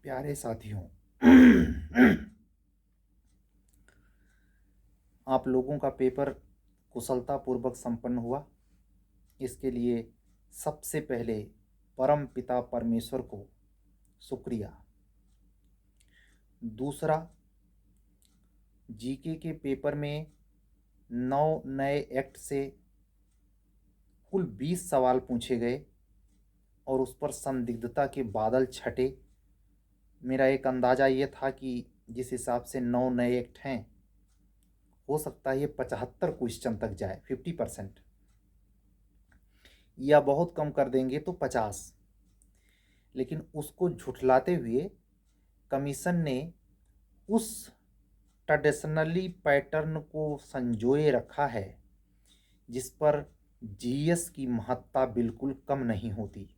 प्यारे साथियों, आप लोगों का पेपर कुशलतापूर्वक संपन्न हुआ। इसके लिए सबसे पहले परम पिता परमेश्वर को शुक्रिया। दूसरा, जीके के पेपर में 9 नए एक्ट से कुल 20 सवाल पूछे गए और उस पर संदिग्धता के बादल छटे। मेरा एक अंदाज़ा ये था कि जिस हिसाब से 9 नए एक्ट हैं, हो सकता है ये 75 क्वेश्चन तक जाए, 50%, या बहुत कम कर देंगे तो 50। लेकिन उसको झुठलाते हुए कमीशन ने उस ट्रेडिशनली पैटर्न को संजोए रखा है जिस पर जीएस की महत्ता बिल्कुल कम नहीं होती,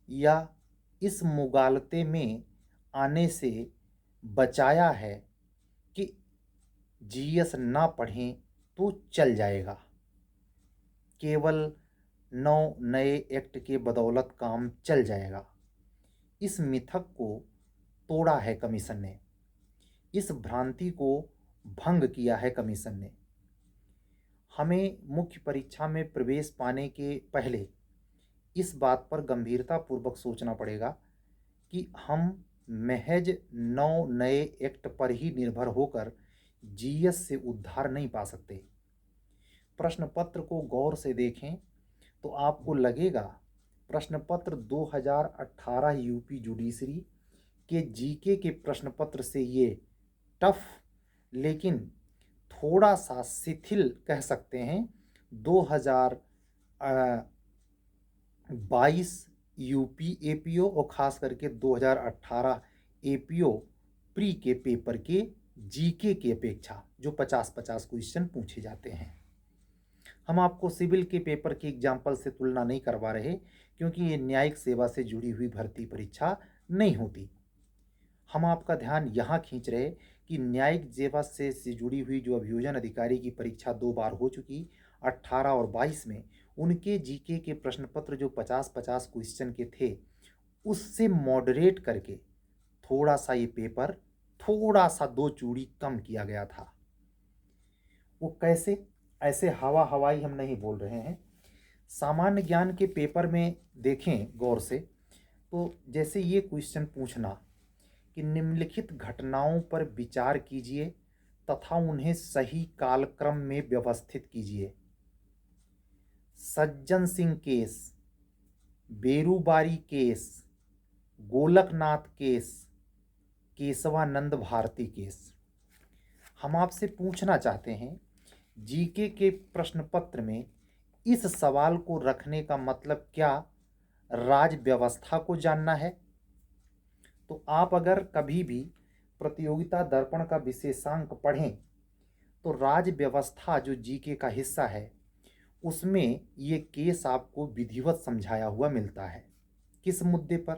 या इस मुगालते में आने से बचाया है कि जीएस ना पढ़ें तो चल जाएगा। केवल 9 नए एक्ट के बदौलत काम चल जाएगा। इस मिथक को तोड़ा है कमीशन ने, इस भ्रांति को भंग किया है कमीशन ने। हमें मुख्य परीक्षा में प्रवेश पाने के पहले इस बात पर गंभीरतापूर्वक सोचना पड़ेगा कि हम महज 9 नए एक्ट पर ही निर्भर होकर जीएस से उद्धार नहीं पा सकते। प्रश्न पत्र को गौर से देखें तो आपको लगेगा प्रश्न पत्र 2018 यूपी जुडिशरी के जीके के प्रश्न पत्र से ये टफ, लेकिन थोड़ा सा शिथिल कह सकते हैं 2022 यूपी एपीओ और ख़ास करके 2018 एपीओ प्री के पेपर के जीके की अपेक्षा, जो 50-50 क्वेश्चन पूछे जाते हैं। हम आपको सिविल के पेपर के एग्जाम्पल से तुलना नहीं करवा रहे, क्योंकि ये न्यायिक सेवा से जुड़ी हुई भर्ती परीक्षा नहीं होती। हम आपका ध्यान यहाँ खींच रहे कि न्यायिक सेवा से जुड़ी हुई जो अभियोजन अधिकारी की परीक्षा 2 बार हो चुकी, 18 और 22 में, उनके जीके के प्रश्न पत्र जो 50-50 क्वेश्चन के थे, उससे मॉडरेट करके थोड़ा सा ये पेपर थोड़ा सा 2 चूड़ी कम किया गया था। वो कैसे? ऐसे हवा हवाई हम नहीं बोल रहे हैं। सामान्य ज्ञान के पेपर में देखें गौर से, तो जैसे ये क्वेश्चन पूछना कि निम्नलिखित घटनाओं पर विचार कीजिए तथा उन्हें सही कालक्रम में व्यवस्थित कीजिए। Sajjan Singh case, Berubari case, Golaknath case, Keshavananda Bharati case. हम आपसे पूछना चाहते हैं, जीके के प्रश्न पत्र में इस सवाल को रखने का मतलब क्या राज व्यवस्था को जानना है? तो आप अगर कभी भी प्रतियोगिता दर्पण का विशेषांक पढ़ें तो राज व्यवस्था जो जीके का हिस्सा है, उसमें ये केस आपको विधिवत समझाया हुआ मिलता है। किस मुद्दे पर?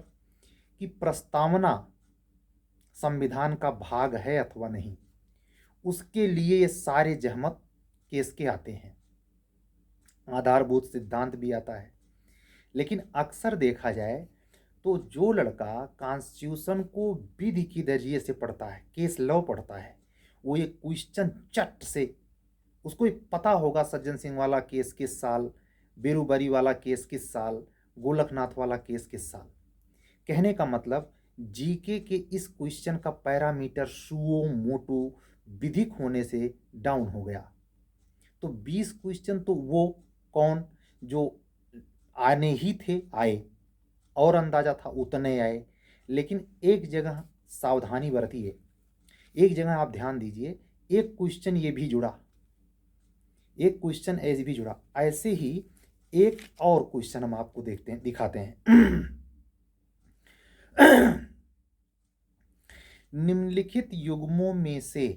कि प्रस्तावना संविधान का भाग है अथवा नहीं, उसके लिए ये सारे जहमत केस के आते हैं। आधारभूत सिद्धांत भी आता है। लेकिन अक्सर देखा जाए तो जो लड़का कॉन्स्टिट्यूशन को विधि के नजरिए से पढ़ता है, केस लॉ पढ़ता है, वो ये क्वेश्चन चट से, उसको एक पता होगा सज्जन सिंह वाला केस किस साल, बेरूबरी वाला केस किस साल, गोलकनाथ वाला केस किस साल। कहने का मतलब जीके के इस क्वेश्चन का पैरामीटर सुओ मोटो विधिक होने से डाउन हो गया। तो 20 क्वेश्चन तो वो कौन जो आने ही थे आए, और अंदाजा था उतने आए। लेकिन एक जगह सावधानी बरतिए, एक जगह आप ध्यान दीजिए, एक क्वेश्चन ये भी जुड़ा, एक क्वेश्चन ऐसे भी जुड़ा। ऐसे ही एक और क्वेश्चन हम आपको देखते हैं, दिखाते हैं। निम्नलिखित युग्मों में से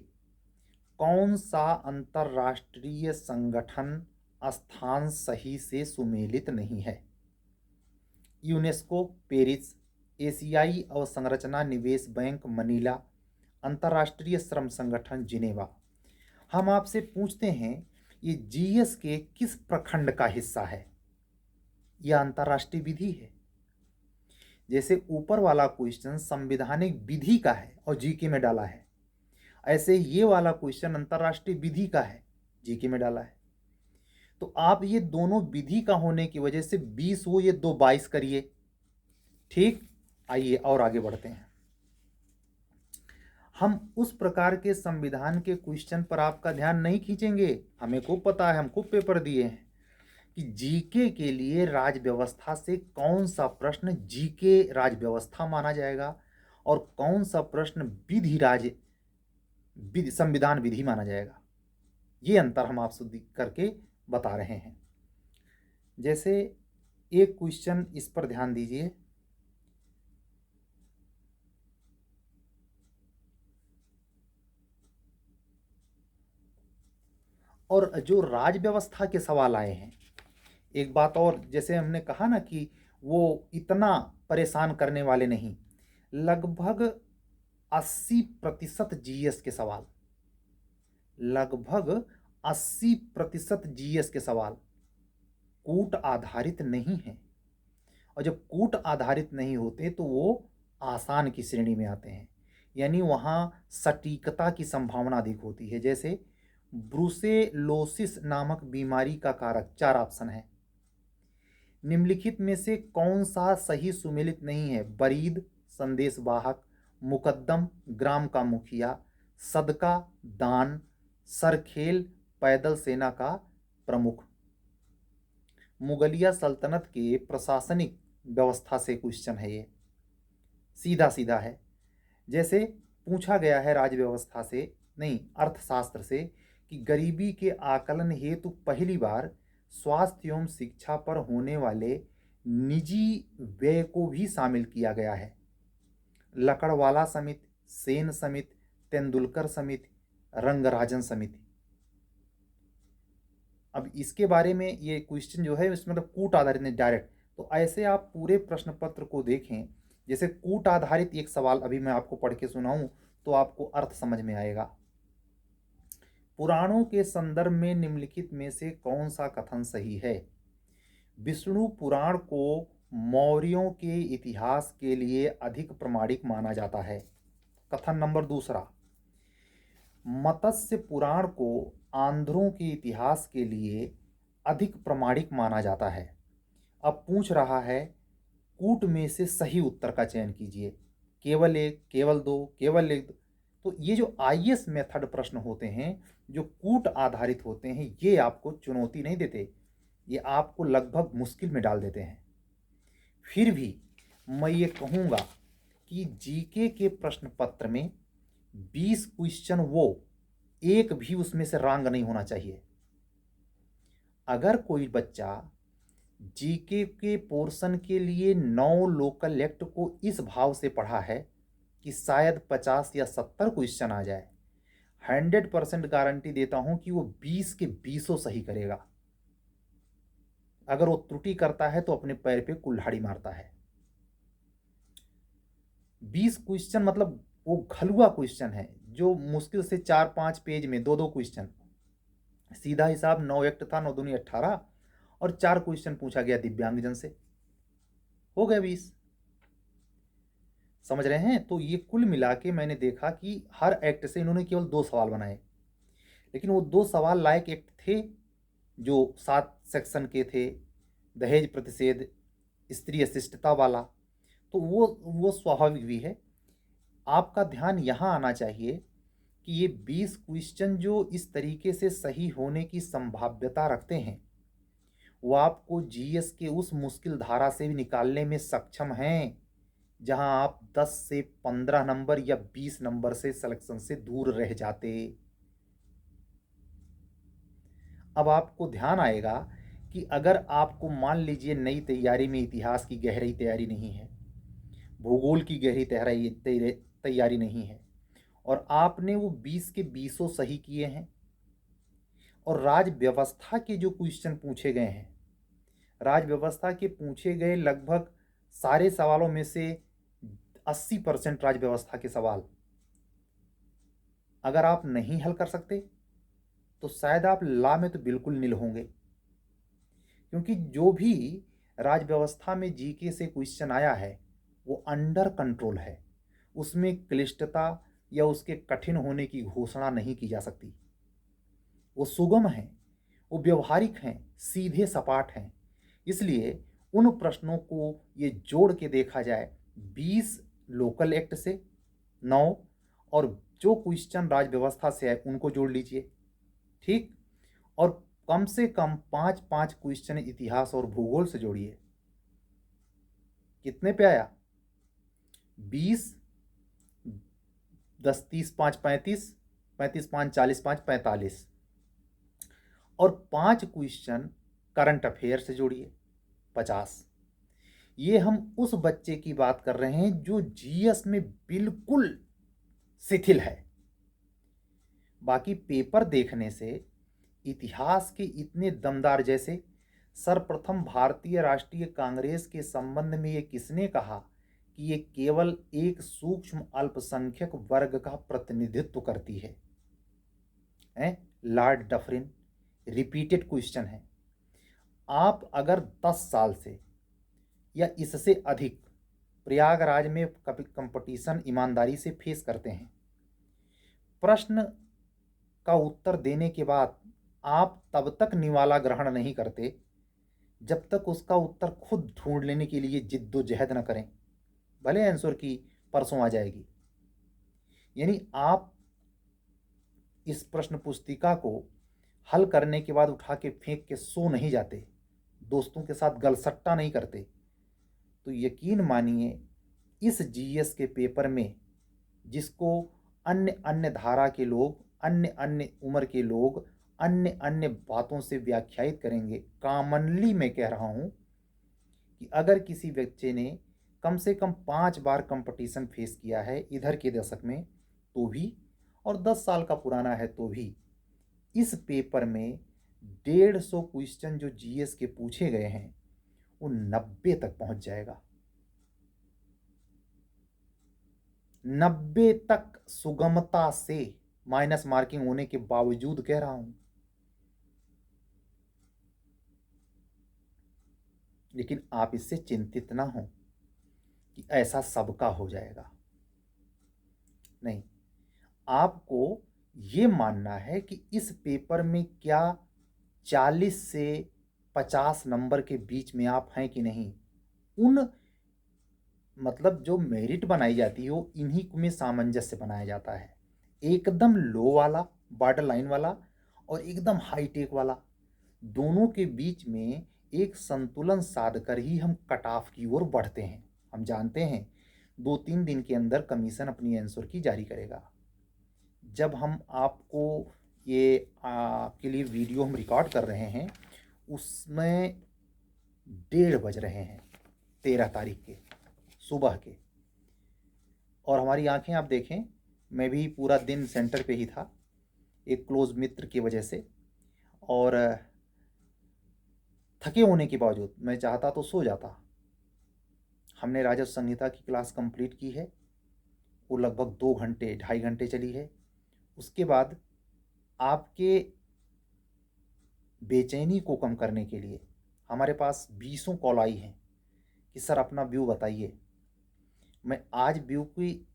कौन सा अंतरराष्ट्रीय संगठन स्थान सही से सुमेलित नहीं है? यूनेस्को पेरिस, एशियाई अवसंरचना निवेश बैंक मनीला, अंतर्राष्ट्रीय श्रम संगठन जिनेवा। हम आपसे पूछते हैं, ये जीएस के किस प्रखंड का हिस्सा है? यह अंतर्राष्ट्रीय विधि है। जैसे ऊपर वाला क्वेश्चन संवैधानिक विधि का है और जीके में डाला है, ऐसे ये वाला क्वेश्चन अंतरराष्ट्रीय विधि का है, जीके में डाला है। तो आप ये दोनों विधि का होने की वजह से 20 हो, ये 2 22 करिए। ठीक, आइए और आगे बढ़ते हैं। हम उस प्रकार के संविधान के क्वेश्चन पर आपका ध्यान नहीं खींचेंगे, हमें खूब पता है, हम खूब पेपर दिए हैं कि जीके के लिए राज व्यवस्था से कौन सा प्रश्न जीके राज व्यवस्था माना जाएगा और कौन सा प्रश्न संविधान विधि माना जाएगा। ये अंतर हम आपसे करके बता रहे हैं। जैसे एक क्वेश्चन, इस पर ध्यान दीजिए। और जो राज व्यवस्था के सवाल आए हैं, एक बात और, जैसे हमने कहा ना कि वो इतना परेशान करने वाले नहीं, लगभग 80% जीएस के सवाल, लगभग 80% जीएस के सवाल कूट आधारित नहीं है। और जब कूट आधारित नहीं होते तो वो आसान की श्रेणी में आते हैं, यानी वहाँ सटीकता की संभावना अधिक होती है। जैसे ब्रुसेलोसिस नामक बीमारी का कारक, 4 ऑप्शन है, निम्नलिखित में से कौन सा सही सुमेलित नहीं है? बरीद, संदेशवाहक, मुकद्दम, ग्राम का मुखिया, सदका, दान, सरखेल, पैदल सेना का प्रमुख। मुगलिया सल्तनत के प्रशासनिक व्यवस्था से क्वेश्चन है, ये सीधा सीधा है। जैसे पूछा गया है राज व्यवस्था से नहीं, अर्थशास्त्र से, कि गरीबी के आकलन हेतु पहली बार स्वास्थ्य एवं शिक्षा पर होने वाले निजी व्यय को भी शामिल किया गया है। लकड़वाला समिति, सेन समिति, तेंदुलकर समिति, रंगराजन समिति। अब इसके बारे में ये क्वेश्चन जो है इसमें मतलब कूट आधारित नहीं, डायरेक्ट। तो ऐसे आप पूरे प्रश्न पत्र को देखें, जैसे कूट आधारित एक सवाल अभी मैं आपको पढ़ के सुनाऊं तो आपको अर्थ समझ में आएगा। पुराणों के संदर्भ में निम्नलिखित में से कौन सा कथन सही है? विष्णु पुराण को मौर्यों के इतिहास के लिए अधिक प्रामाणिक माना जाता है। कथन नंबर दूसरा, मत्स्य पुराण को आंध्रों के इतिहास के लिए अधिक प्रामाणिक माना जाता है। अब पूछ रहा है कूट में से सही उत्तर का चयन कीजिए, केवल एक, केवल दो, केवल एक। तो ये जो आईएएस मेथड प्रश्न होते हैं जो कूट आधारित होते हैं, ये आपको चुनौती नहीं देते, ये आपको लगभग मुश्किल में डाल देते हैं। फिर भी मैं ये कहूँगा कि जीके के प्रश्न पत्र में 20 क्वेश्चन, वो एक भी उसमें से रॉन्ग नहीं होना चाहिए। अगर कोई बच्चा जीके के पोर्शन के लिए 9 लोकल एक्ट को इस भाव से पढ़ा है कि शायद 50 या 70 क्वेश्चन आ जाए, 100% गारंटी देता हूं कि वो 20 के 20 सही करेगा। अगर वो त्रुटि करता है तो अपने पैर पे कुल्हाड़ी मारता है। 20 क्वेश्चन मतलब वो घलुआ क्वेश्चन है जो मुश्किल से 4-5 पेज में 2-2 क्वेश्चन। सीधा हिसाब 9 एक्ट था, 9 दूनी 18 और 4 क्वेश्चन पूछा गया दिव्यांगजन से, हो गए 20। समझ रहे हैं? तो ये कुल मिला के मैंने देखा कि हर एक्ट से इन्होंने केवल 2 सवाल बनाए, लेकिन वो 2 सवाल लायक एक्ट थे जो 7 सेक्शन के थे, दहेज प्रतिषेध, स्त्री अशिष्टता वाला, तो वो स्वाभाविक भी है। आपका ध्यान यहाँ आना चाहिए कि ये 20 क्वेश्चन जो इस तरीके से सही होने की संभाव्यता रखते हैं, वो आपको जीएस के उस मुश्किल धारा से भी निकालने में सक्षम हैं जहां आप 10 से 15 नंबर या 20 नंबर से सिलेक्शन से दूर रह जाते। अब आपको ध्यान आएगा कि अगर आपको मान लीजिए नई तैयारी में इतिहास की गहरी तैयारी नहीं है, भूगोल की गहरी तैयारी नहीं है, और आपने वो 20 के 20 सही किए हैं, और राज व्यवस्था के जो क्वेश्चन पूछे गए हैं, राज व्यवस्था के पूछे गए लगभग सारे सवालों में से 80% राज व्यवस्था के सवाल अगर आप नहीं हल कर सकते तो शायद आप ला में तो बिल्कुल नील होंगे। क्योंकि जो भी राज व्यवस्था में जीके से क्वेश्चन आया है वो अंडर कंट्रोल है, उसमें क्लिष्टता या उसके कठिन होने की घोषणा नहीं की जा सकती। वो सुगम हैं, वो व्यवहारिक हैं, सीधे सपाट हैं। इसलिए उन प्रश्नों को ये जोड़ के देखा जाए 20 लोकल एक्ट से 9 और जो क्वेश्चन राज व्यवस्था से है उनको जोड़ लीजिए, ठीक। और कम से कम 5-5 क्वेश्चन इतिहास और भूगोल से जोड़िए। कितने पे आया? 20, 10, 30, 5, 35, 35, 5, 40, 5, 45 और 5 क्वेश्चन करंट अफेयर से जोड़िए, 50। ये हम उस बच्चे की बात कर रहे हैं जो जीएस में बिल्कुल शिथिल है। बाकी पेपर देखने से इतिहास के इतने दमदार, जैसे सर्वप्रथम भारतीय राष्ट्रीय कांग्रेस के संबंध में ये किसने कहा कि ये केवल एक सूक्ष्म अल्पसंख्यक वर्ग का प्रतिनिधित्व करती है, लॉर्ड डफरिन। रिपीटेड क्वेश्चन है। आप अगर 10 साल से या इससे अधिक प्रयागराज में कभी कंपटीशन ईमानदारी से फेस करते हैं, प्रश्न का उत्तर देने के बाद आप तब तक निवाला ग्रहण नहीं करते जब तक उसका उत्तर खुद ढूंढ लेने के लिए जिद्दोजहद न करें, भले आंसर की परसों आ जाएगी। यानी आप इस प्रश्न पुस्तिका को हल करने के बाद उठा के फेंक के सो नहीं जाते, दोस्तों के साथ गलसट्टा नहीं करते। तो यकीन मानिए इस जीएस के पेपर में, जिसको अन्य अन्य धारा के लोग, अन्य अन्य उम्र के लोग अन्य अन्य बातों से व्याख्यायित करेंगे, कॉमनली मैं कह रहा हूं कि अगर किसी बच्चे ने कम से कम 5 बार कंपटीशन फेस किया है इधर के दशक में तो भी, और 10 साल का पुराना है तो भी, इस पेपर में 150 क्वेश्चन जो जीएस के पूछे गए हैं वो 90 तक पहुंच जाएगा। 90 तक सुगमता से, माइनस मार्किंग होने के बावजूद कह रहा हूं। लेकिन आप इससे चिंतित ना हो कि ऐसा सबका हो जाएगा, नहीं। आपको ये मानना है कि इस पेपर में क्या 40 से 50 नंबर के बीच में आप हैं कि नहीं। उन मतलब जो मेरिट बनाई जाती है वो इन्हीं में सामंजस्य बनाया जाता है। एकदम लो वाला, बॉर्डर लाइन वाला, और एकदम हाईटेक वाला, दोनों के बीच में एक संतुलन साध कर ही हम कट ऑफ की ओर बढ़ते हैं। हम जानते हैं 2-3 दिन के अंदर कमीशन अपनी आंसर की जारी करेगा। जब हम आपको ये आपके लिए वीडियो हम रिकॉर्ड कर रहे हैं उसमें 1:30 बज रहे हैं 13 तारीख के सुबह के, और हमारी आंखें आप देखें, मैं भी पूरा दिन सेंटर पे ही था एक क्लोज मित्र की वजह से, और थके होने के बावजूद मैं चाहता तो सो जाता। हमने राजस्व संहिता की क्लास कंप्लीट की है, वो लगभग 2 घंटे 2.5 घंटे चली है। उसके बाद आपके बेचैनी को कम करने के लिए हमारे पास 20 कॉल आई हैं कि सर अपना व्यू बताइए। मैं आज व्यू की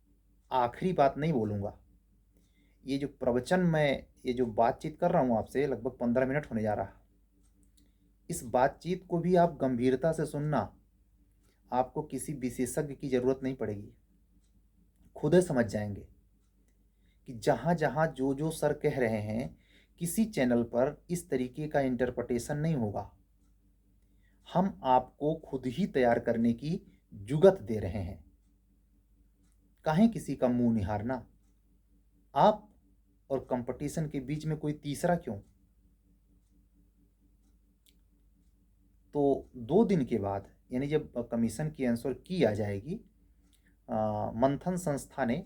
आखिरी बात नहीं बोलूँगा। ये जो प्रवचन, मैं ये जो बातचीत कर रहा हूँ आपसे, लगभग 15 मिनट होने जा रहा। इस बातचीत को भी आप गंभीरता से सुनना, आपको किसी विशेषज्ञ की ज़रूरत नहीं पड़ेगी, खुद समझ जाएंगे कि जहाँ जहाँ जो जो सर कह रहे हैं किसी चैनल पर इस तरीके का इंटरप्रिटेशन नहीं होगा। हम आपको खुद ही तैयार करने की जुगत दे रहे हैं। काहे किसी का मुंह निहारना, आप और कंपटीशन के बीच में कोई तीसरा क्यों। तो 2 दिन के बाद, यानी जब कमीशन की आंसर की आ जाएगी, मंथन संस्था ने,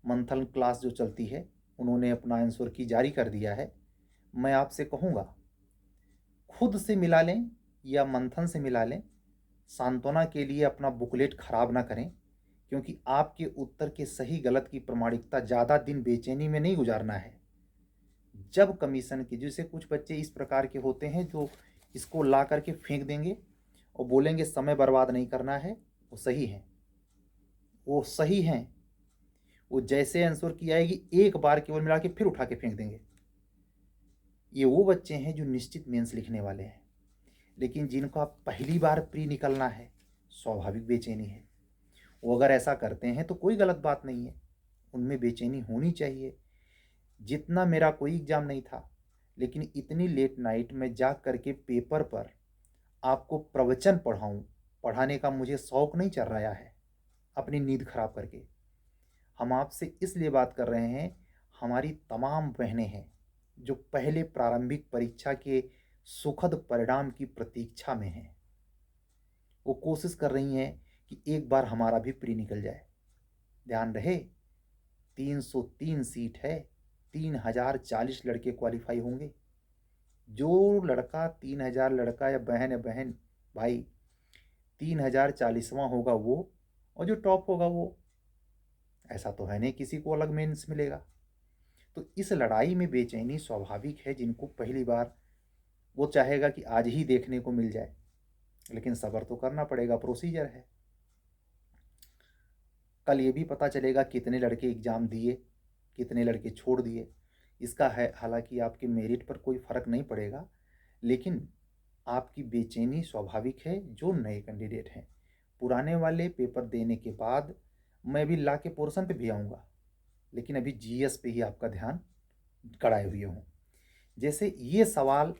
मंथन क्लास जो चलती है, उन्होंने अपना आंसर की जारी कर दिया है। मैं आपसे कहूँगा खुद से मिला लें या मंथन से मिला लें, सांत्वना के लिए अपना बुकलेट खराब ना करें, क्योंकि आपके उत्तर के सही गलत की प्रमाणिकता ज़्यादा दिन बेचैनी में नहीं गुजारना है। जब कमीशन की, जैसे कुछ बच्चे इस प्रकार के होते हैं जो इसको ला करके फेंक देंगे और बोलेंगे समय बर्बाद नहीं करना है, वो सही है, वो सही हैं, वो जैसे आंसर की आएगी एक बार केवल मिला के फिर उठा के फेंक देंगे। ये वो बच्चे हैं जो निश्चित मेंस लिखने वाले हैं। लेकिन जिनको आप पहली बार प्री निकलना है, स्वाभाविक बेचैनी है। वो अगर ऐसा करते हैं तो कोई गलत बात नहीं है, उनमें बेचैनी होनी चाहिए। जितना मेरा कोई एग्ज़ाम नहीं था, लेकिन इतनी लेट नाइट में जा करके पेपर पर आपको प्रवचन पढ़ाऊँ, पढ़ाने का मुझे शौक़ नहीं चल रहा है अपनी नींद खराब करके। हम आपसे इसलिए बात कर रहे हैं, हमारी तमाम बहनें हैं जो पहले प्रारंभिक परीक्षा के सुखद परिणाम की प्रतीक्षा में हैं। वो कोशिश कर रही हैं कि एक बार हमारा भी प्री निकल जाए। ध्यान रहे, 303 सीट है, 3040 लड़के क्वालिफाई होंगे। जो लड़का 3000 लड़का या बहन भाई 3040वां होगा वो, और जो टॉप होगा वो। ऐसा तो है नहीं किसी को अलग मेंस मिलेगा। तो इस लड़ाई में बेचैनी स्वाभाविक है। जिनको पहली बार, वो चाहेगा कि आज ही देखने को मिल जाए, लेकिन सब्र तो करना पड़ेगा, प्रोसीजर है। कल ये भी पता चलेगा कितने लड़के एग्ज़ाम दिए, कितने लड़के छोड़ दिए। इसका है हालांकि आपके मेरिट पर कोई फ़र्क नहीं पड़ेगा, लेकिन आपकी बेचैनी स्वाभाविक है। जो नए कैंडिडेट हैं, पुराने वाले पेपर देने के बाद मैं भी ला के पोर्शन पे भी आऊँगा, लेकिन अभी जीएस पे ही आपका ध्यान गड़ाए हुए हूँ। जैसे ये सवाल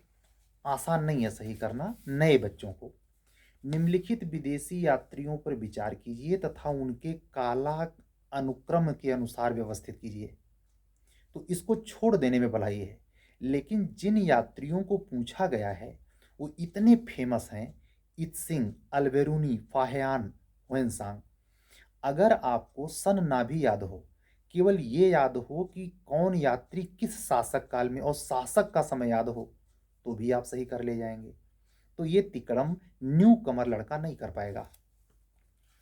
आसान नहीं है सही करना नए बच्चों को। निम्नलिखित विदेशी यात्रियों पर विचार कीजिए तथा उनके काला अनुक्रम के अनुसार व्यवस्थित कीजिए। तो इसको छोड़ देने में भलाई है, लेकिन जिन यात्रियों को पूछा गया है वो इतने फेमस हैं, इत्सिंग, अल्बेरूनी, फाहियान, हुएनसांग। अगर आपको सन ना भी याद हो, केवल ये याद हो कि कौन यात्री किस शासक काल में और शासक का समय याद हो, तो भी आप सही कर ले जाएंगे। तो ये तिकड़म न्यू कमर लड़का नहीं कर पाएगा।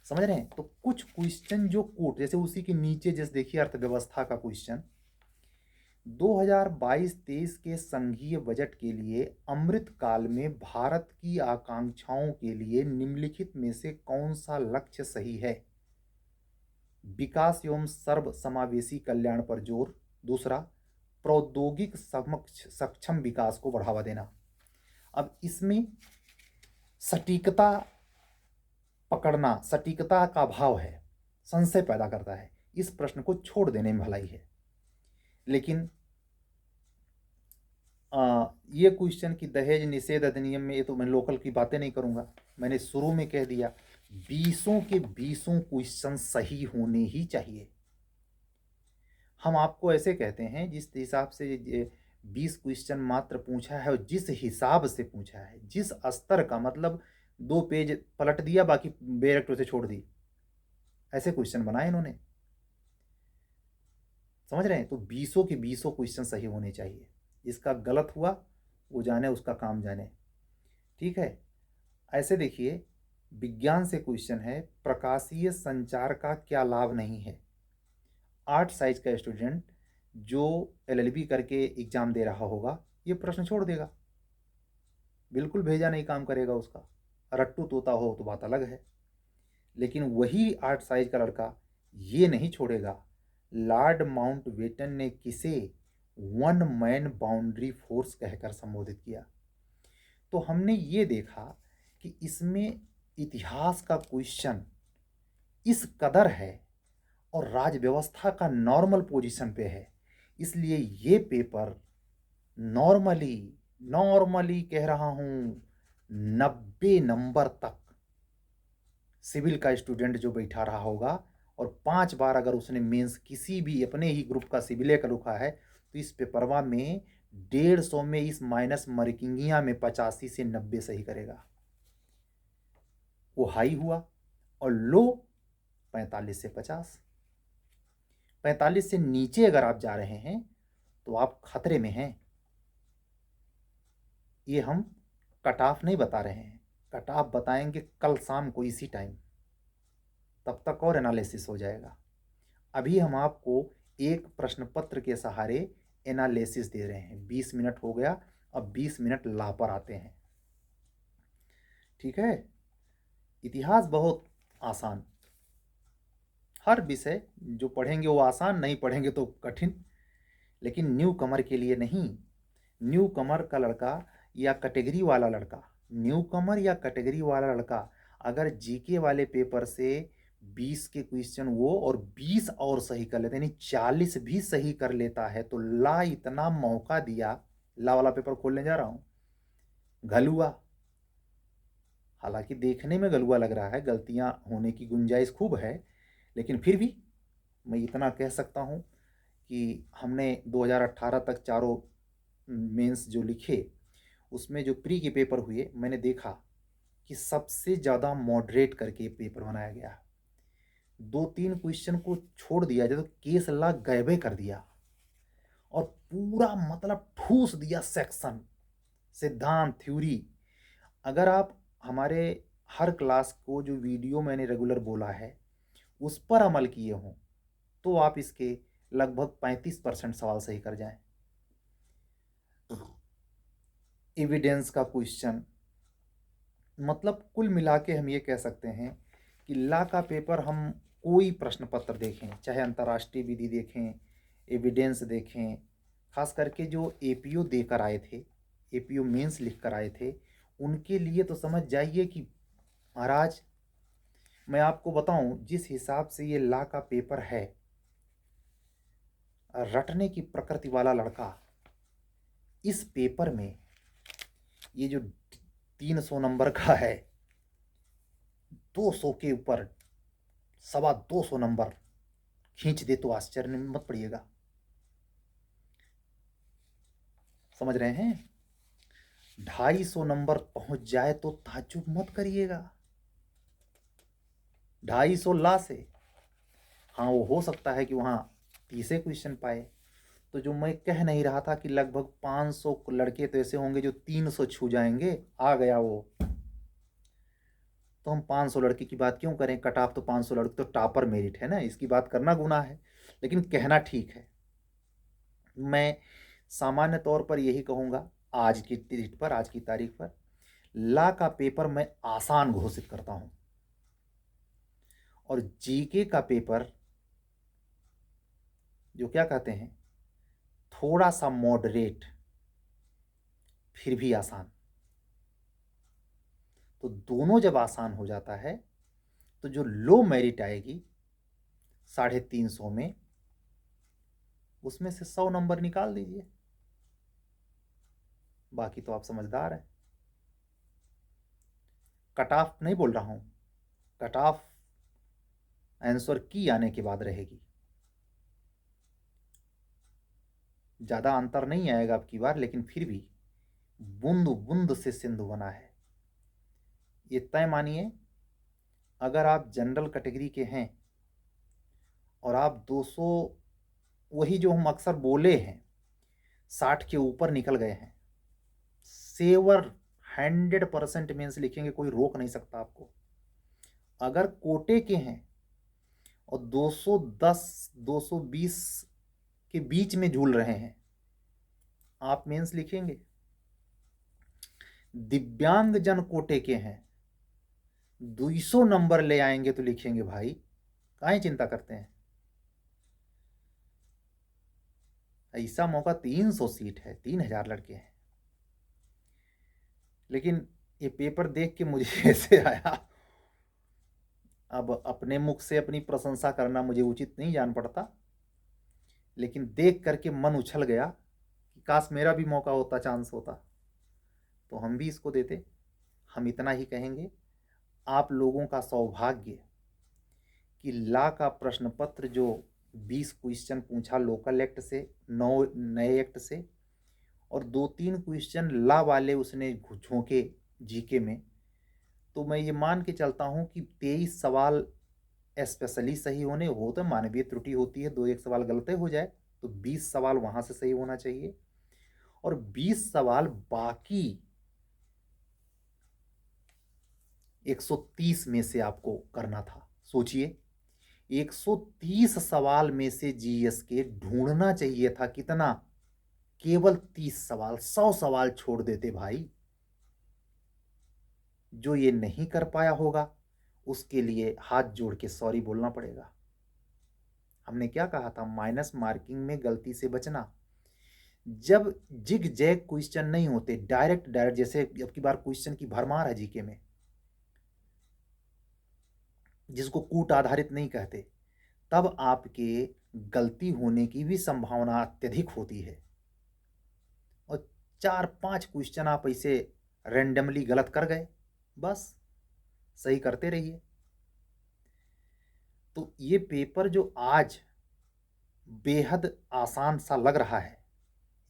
समझ रहे हैं? तो कुछ क्वेश्चन जो कोट, जैसे उसी के नीचे जैसे देखिए अर्थव्यवस्था का क्वेश्चन, 2022-23 के संघीय बजट के लिए अमृत काल में भारत की आकांक्षाओं के लिए निम्नलिखित में से कौन सा लक्ष्य सही है? विकास एवं सर्व समावेशी कल्याण पर जोर। दूसरा, प्रौद्योगिक सक्षम विकास को बढ़ावा देना। अब इसमें सटीकता पकड़ना, सटीकता का अभाव है, संशय पैदा करता है। इस प्रश्न को छोड़ देने में भलाई है। लेकिन ये क्वेश्चन की दहेज निषेध अधिनियम में, ये तो मैं लोकल की बातें नहीं करूंगा, मैंने शुरू में कह दिया 20 के 20 क्वेश्चन सही होने ही चाहिए। हम आपको ऐसे कहते हैं जिस हिसाब से 20 क्वेश्चन मात्र पूछा है और जिस हिसाब से पूछा है, जिस स्तर का, मतलब 2 पेज पलट दिया बाकी बेरेक्ट से छोड़ दी, ऐसे क्वेश्चन बनाए इन्होंने। समझ रहे हैं? तो 20 के 20 क्वेश्चन सही होने चाहिए। इसका गलत हुआ वो जाने, उसका काम जाने। ठीक है? ऐसे देखिए, विज्ञान से क्वेश्चन है, प्रकाशीय संचार का क्या लाभ नहीं है? 8 साइज का स्टूडेंट जो एलएलबी करके एग्जाम दे रहा होगा, ये प्रश्न छोड़ देगा, बिल्कुल भेजा नहीं काम करेगा उसका। रट्टू तोता हो तो बात अलग है, लेकिन वही 8 साइज का लड़का ये नहीं छोड़ेगा। लॉर्ड माउंटबेटन ने किसे वन मैन बाउंड्री फोर्स कहकर संबोधित किया? तो हमने ये देखा कि इसमें इतिहास का क्वेश्चन इस कदर है और राज व्यवस्था का नॉर्मल पोजीशन पे है, इसलिए ये पेपर नॉर्मली कह रहा हूं 90 नंबर तक सिविल का स्टूडेंट जो बैठा रहा होगा, और 5 बार अगर उसने मेंस किसी भी अपने ही ग्रुप का सिविले का रुका है, तो इस पेपरवा में 150 में इस माइनस मार्किंगिया में 85 से 90 सही करेगा। वो हाई हुआ, और लो 45 से 50। 45 से नीचे अगर आप जा रहे हैं तो आप खतरे में हैं। ये हम कट ऑफ नहीं बता रहे हैं, कट ऑफ बताएंगे कल शाम को इसी टाइम, तब तक और एनालिसिस हो जाएगा। अभी हम आपको एक प्रश्न पत्र के सहारे एनालिसिस दे रहे हैं। 20 मिनट हो गया, अब 20 मिनट ला पर आते हैं। ठीक है? इतिहास बहुत आसान, हर विषय जो पढ़ेंगे वो आसान, नहीं पढ़ेंगे तो कठिन। लेकिन न्यू कमर के लिए नहीं। न्यू कमर का लड़का या कैटेगरी वाला लड़का, न्यू कमर या कैटेगरी वाला लड़का अगर जीके वाले पेपर से 20 के क्वेश्चन वो और 20 और सही कर लेते, यानी 40 भी सही कर लेता है, तो ला इतना मौका दिया। ला वाला पेपर खोलने जा रहा हूं, घलुआ, हालांकि देखने में गलुआ लग रहा है, गलतियां होने की गुंजाइश खूब है, लेकिन फिर भी मैं इतना कह सकता हूं कि हमने 2018 तक चारों मेंस जो लिखे, उसमें जो प्री के पेपर हुए, मैंने देखा कि सबसे ज़्यादा मॉडरेट करके पेपर बनाया गया। 2-3 क्वेश्चन को छोड़ दिया जाए तो केस ला गायबे कर दिया और पूरा मतलब ठूस दिया सेक्शन, सिद्धांत, थ्योरी। अगर आप हमारे हर क्लास को जो वीडियो मैंने रेगुलर बोला है उस पर अमल किए हों तो आप इसके लगभग 35% सवाल सही कर जाएं। एविडेंस का क्वेश्चन, मतलब कुल मिला के हम ये कह सकते हैं कि ला का पेपर हम कोई प्रश्न पत्र देखें, चाहे अंतर्राष्ट्रीय विधि देखें, एविडेंस देखें, खास करके जो एपीओ देकर आए थे, एपीओ मेंस लिख कर आए थे, उनके लिए तो समझ जाइए कि महाराज, मैं आपको बताऊं जिस हिसाब से ये ला का पेपर है, रटने की प्रकृति वाला लड़का इस पेपर में ये जो 300 नंबर का है, 200 के ऊपर 225 नंबर खींच दे तो आश्चर्य में मत पड़िएगा। समझ रहे हैं? 250 नंबर पहुंच जाए तो ताज्जुब मत करिएगा। 250 ला से, हाँ वो हो सकता है कि वहां 30 क्वेश्चन पाए। तो जो मैं कह नहीं रहा था कि लगभग 500 लड़के तो ऐसे होंगे जो 300 छू जाएंगे, आ गया वो, तो हम 500 लड़के की बात क्यों करें? कट ऑफ तो 500 लड़के तो टॉपर मेरिट है ना, इसकी बात करना गुनाह है, लेकिन कहना ठीक है। मैं सामान्य तौर पर यही कहूँगा, आज की डेट पर, आज की तारीख पर ला का पेपर मैं आसान घोषित करता हूँ और जीके का पेपर जो क्या कहते हैं, थोड़ा सा मॉडरेट फिर भी आसान। तो दोनों जब आसान हो जाता है तो जो लो मेरिट आएगी 350 में, उसमें से 100 नंबर निकाल दीजिए, बाकी तो आप समझदार हैं। कट ऑफ नहीं बोल रहा हूं, कट ऑफ आंसर की आने के बाद रहेगी, ज्यादा अंतर नहीं आएगा अब की बार, लेकिन फिर भी बूंद बूंद से सिंधु बना है। ये तय मानिए, अगर आप जनरल कैटेगरी के हैं और आप 200, वही जो हम अक्सर बोले हैं, 60 के ऊपर निकल गए हैं, सेवर 100% मेंस लिखेंगे, कोई रोक नहीं सकता आपको। अगर कोटे के हैं और 210 220 के बीच में झूल रहे हैं, आप मेंस लिखेंगे। दिव्यांग जन कोटे के हैं, 200 नंबर ले आएंगे तो लिखेंगे भाई, काहे चिंता करते हैं? ऐसा मौका, 300 सीट है, 3000 लड़के हैं। लेकिन ये पेपर देख के मुझे ऐसे आया, अब अपने मुख से अपनी प्रशंसा करना मुझे उचित नहीं जान पड़ता, लेकिन देख करके मन उछल गया कि काश मेरा भी मौका होता, चांस होता तो हम भी इसको देते। हम इतना ही कहेंगे, आप लोगों का सौभाग्य कि ला का प्रश्न पत्र जो 20 क्वेश्चन पूछा लोकल एक्ट से, 9 नए एक्ट से, और 2-3 क्वेश्चन ला वाले उसने झोंके जीके में, तो मैं ये मान के चलता हूँ कि 23 सवाल स्पेशली सही होने हो, तो मानवीय त्रुटि होती है, 2-1 सवाल गलत हो जाए तो 20 सवाल वहां से सही होना चाहिए, और 20 सवाल बाकी 130 में से आपको करना था। सोचिए, 130 सवाल में से जीएस के ढूंढना चाहिए था कितना? केवल 30 सवाल। 100 सवाल छोड़ देते भाई। जो ये नहीं कर पाया होगा उसके लिए हाथ जोड़ के सॉरी बोलना पड़ेगा। हमने क्या कहा था, माइनस मार्किंग में गलती से बचना। जब जिग जैग क्वेश्चन नहीं होते, डायरेक्ट डायरेक्ट, जैसे अब की बार क्वेश्चन की भरमार है जीके में, जिसको कूट आधारित नहीं कहते, तब आपके गलती होने की भी संभावना अत्यधिक होती है। और 4-5 क्वेश्चन आप ऐसे रैंडमली गलत कर गए, बस सही करते रहिए। तो ये पेपर जो आज बेहद आसान सा लग रहा है,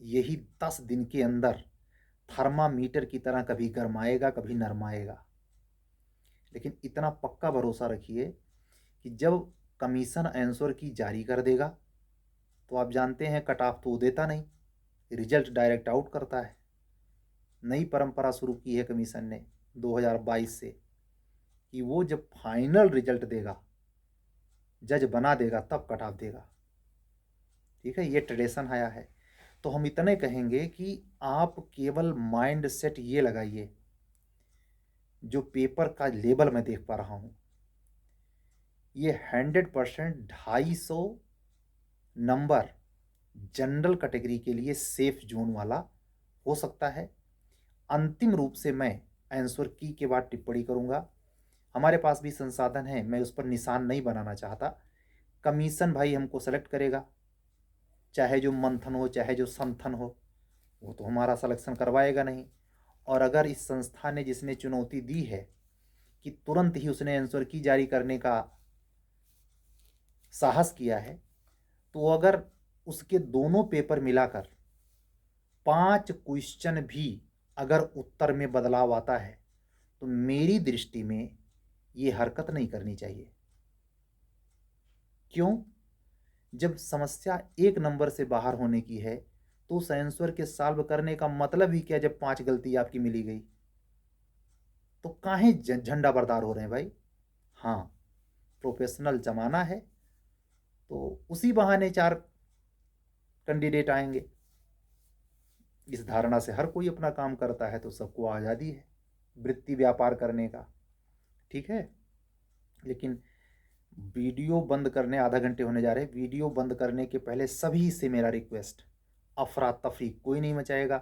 यही 10 दिन के अंदर थर्मामीटर की तरह कभी गरमाएगा कभी नरमाएगा। लेकिन इतना पक्का भरोसा रखिए कि जब कमीशन आंसर की जारी कर देगा, तो आप जानते हैं कट ऑफ तो वो देता नहीं, रिजल्ट डायरेक्ट आउट करता है। नई परंपरा शुरू की है कमीशन ने 2022 से, कि वो जब फाइनल रिजल्ट देगा, जज बना देगा, तब कट ऑफ देगा। ठीक है, ये ट्रेडिशन आया है। तो हम इतने कहेंगे कि आप केवल माइंड सेट ये लगाइए, जो पेपर का लेबल मैं देख पा रहा हूं, ये 100% 250 नंबर जनरल कैटेगरी के लिए सेफ जोन वाला हो सकता है। अंतिम रूप से मैं आंसर की के बाद टिप्पणी करूंगा। हमारे पास भी संसाधन है, मैं उस पर निशान नहीं बनाना चाहता। कमीशन भाई हमको सेलेक्ट करेगा, चाहे जो मंथन हो चाहे जो संथन हो, वो तो हमारा सिलेक्शन करवाएगा नहीं। और अगर इस संस्था ने, जिसने चुनौती दी है कि तुरंत ही उसने आंसर की जारी करने का साहस किया है, तो अगर उसके दोनों पेपर मिलाकर 5 क्वेश्चन भी अगर उत्तर में बदलाव आता है, तो मेरी दृष्टि में ये हरकत नहीं करनी चाहिए। क्यों? जब समस्या 1 नंबर से बाहर होने की है, तो उस आंसर के सॉल्व करने का मतलब ही क्या, जब 5 गलती आपकी मिली गई, तो काहे झंडा बरदार हो रहे हैं भाई। हाँ, प्रोफेशनल जमाना है, तो उसी बहाने 4 कैंडिडेट आएंगे। इस धारणा से हर कोई अपना काम करता है, तो सबको आज़ादी है वृत्ति व्यापार करने का। ठीक है, लेकिन वीडियो बंद करने आधा घंटे होने जा रहे हैं। वीडियो बंद करने के पहले सभी से मेरा रिक्वेस्ट, अफरा तफरी कोई नहीं मचाएगा।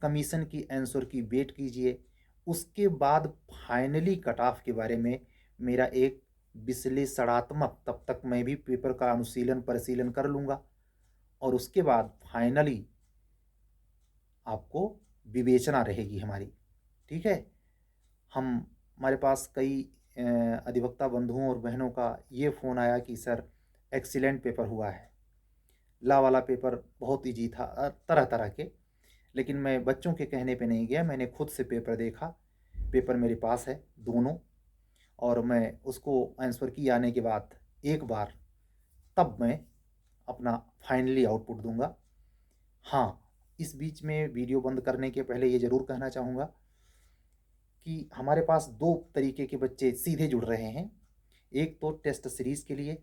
कमीशन की आंसर की वेट कीजिए, उसके बाद फाइनली कट ऑफ के बारे में मेरा एक विश्लेषणात्मक, तब तक मैं भी पेपर का अनुशीलन परिशीलन कर लूँगा, और उसके बाद फाइनली आपको विवेचना रहेगी हमारी। ठीक है, हमारे पास कई अधिवक्ता बंधुओं और बहनों का ये फ़ोन आया कि सर एक्सीलेंट पेपर हुआ है, ला वाला पेपर बहुत ईजी था, तरह तरह के। लेकिन मैं बच्चों के कहने पे नहीं गया, मैंने खुद से पेपर देखा, पेपर मेरे पास है दोनों, और मैं उसको आंसर की आने के बाद एक बार तब मैं अपना फाइनली आउटपुट दूंगा। हाँ, इस बीच में वीडियो बंद करने के पहले ये ज़रूर कहना चाहूँगा कि हमारे पास 2 तरीके के बच्चे सीधे जुड़ रहे हैं। एक तो टेस्ट सीरीज़ के लिए,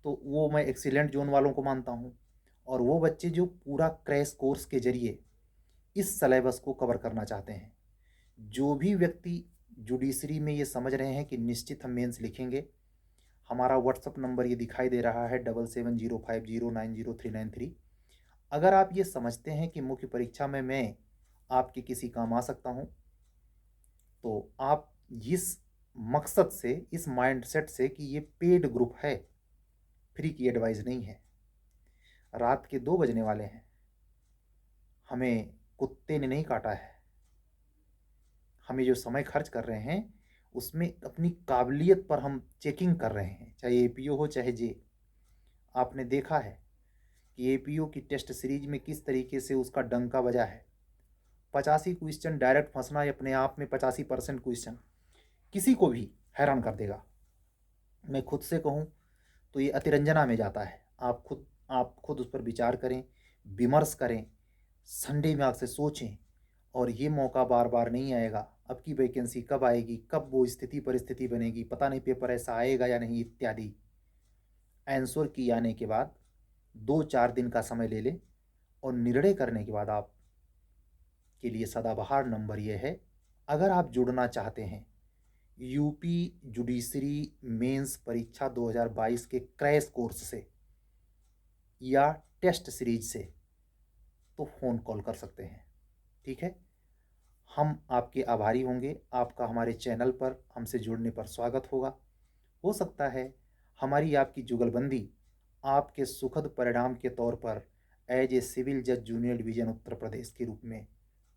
तो वो मैं एक्सीलेंट जोन वालों को मानता हूँ, और वो बच्चे जो पूरा क्रैश कोर्स के ज़रिए इस सिलेबस को कवर करना चाहते हैं। जो भी व्यक्ति जुडिशरी में ये समझ रहे हैं कि निश्चित हम मेंस लिखेंगे, हमारा व्हाट्सअप नंबर ये दिखाई दे रहा है 7705090393। अगर आप ये समझते हैं कि मुख्य परीक्षा में मैं आपके किसी काम आ सकता हूँ, तो आप इस मकसद से, इस माइंडसेट से कि ये पेड ग्रुप है, फ्री की एडवाइस नहीं है। रात के 2 बजने वाले हैं, हमें कुत्ते ने नहीं काटा है। हमें जो समय खर्च कर रहे हैं, उसमें अपनी काबिलियत पर हम चेकिंग कर रहे हैं, चाहे एपीओ हो चाहे जे। आपने देखा है कि एपीओ की टेस्ट सीरीज में किस तरीके से उसका डंका बजा है। 85 क्वेश्चन डायरेक्ट फंसना अपने आप में, 85% क्वेश्चन किसी को भी हैरान कर देगा। मैं खुद से कहूँ तो ये अतिरंजना में जाता है। आप खुद उस पर विचार करें, विमर्श करें, संडे में आपसे सोचें, और ये मौका बार बार नहीं आएगा। अब की वैकेंसी कब आएगी, कब वो स्थिति परिस्थिति बनेगी, पता नहीं, पेपर ऐसा आएगा या नहीं, इत्यादि। आंसर की आने के बाद 2-4 दिन का समय ले लें, और निर्णय करने के बाद आप के लिए सदाबहार नंबर ये है, अगर आप जुड़ना चाहते हैं यूपी जुडिशरी मेंस परीक्षा 2022 के क्रैश कोर्स से, या टेस्ट सीरीज से तो फ़ोन कॉल कर सकते हैं। ठीक है, हम आपके आभारी होंगे। आपका हमारे चैनल पर हमसे जुड़ने पर स्वागत होगा। हो सकता है हमारी आपकी जुगलबंदी आपके सुखद परिणाम के तौर पर एज ए सिविल जज जूनियर डिवीज़न उत्तर प्रदेश के रूप में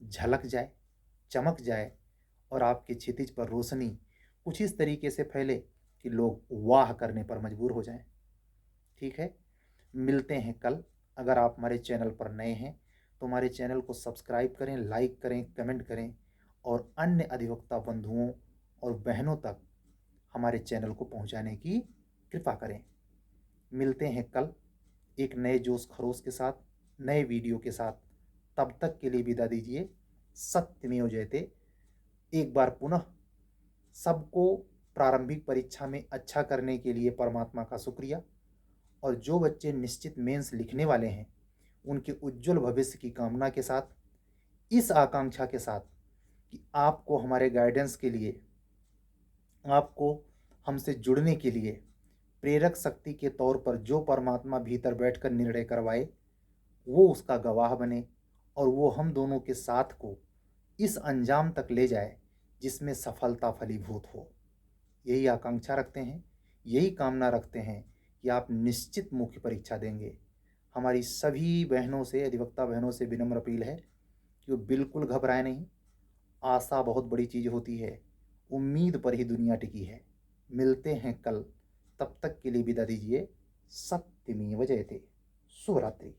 झलक जाए, चमक जाए और आपके क्षितिज पर रोशनी कुछ इस तरीके से फैले कि लोग वाह करने पर मजबूर हो जाएं। ठीक है, मिलते हैं कल। अगर आप हमारे चैनल पर नए हैं तो हमारे चैनल को सब्सक्राइब करें, लाइक करें, कमेंट करें और अन्य अधिवक्ता बंधुओं और बहनों तक हमारे चैनल को पहुंचाने की कृपा करें। मिलते हैं कल एक नए जोश खरोश के साथ, नए वीडियो के साथ। तब तक के लिए विदा दीजिए। सत्यमेव जयते। एक बार पुनः सबको प्रारंभिक परीक्षा में अच्छा करने के लिए परमात्मा का शुक्रिया। और जो बच्चे निश्चित मेंस लिखने वाले हैं उनके उज्जवल भविष्य की कामना के साथ, इस आकांक्षा के साथ कि आपको हमारे गाइडेंस के लिए, आपको हमसे जुड़ने के लिए प्रेरक शक्ति के तौर पर जो परमात्मा भीतर बैठकर निर्णय करवाए वो उसका गवाह बने और वो हम दोनों के साथ को इस अंजाम तक ले जाए जिसमें सफलता फलीभूत हो। यही आकांक्षा रखते हैं, यही कामना रखते हैं कि आप निश्चित मुख्य परीक्षा देंगे। हमारी सभी बहनों से, अधिवक्ता बहनों से विनम्र अपील है कि वो बिल्कुल घबराए नहीं। आशा बहुत बड़ी चीज़ होती है, उम्मीद पर ही दुनिया टिकी है। मिलते हैं कल, तब तक के लिए विदा दीजिए। सत्यमेव जयते। शुभ रात्रि।